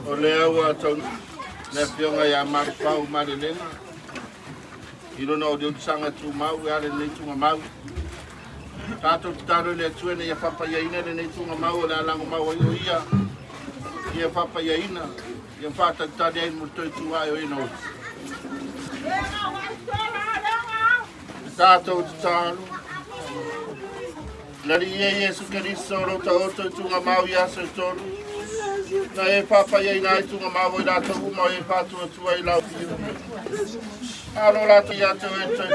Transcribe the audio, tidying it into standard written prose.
O lea ua tau na whionga ia Malufau marelenga. I rona o reo tisanga tu mau, e ale nei tunga mau. Tātou te taro le tuene ia whapaiaina le nei tunga mau, o le alango mau o ia. Ia whapaiaina, ia whātatari ai mo toi tu ai o ino. Tātou te taro. Lari ia Iesu Keriso ro ta oto tunga mau ia se toru. Na e whapaiaina ai tunga mau i rātou uma e whātua tua i lau. Aro rātou ia te o e toi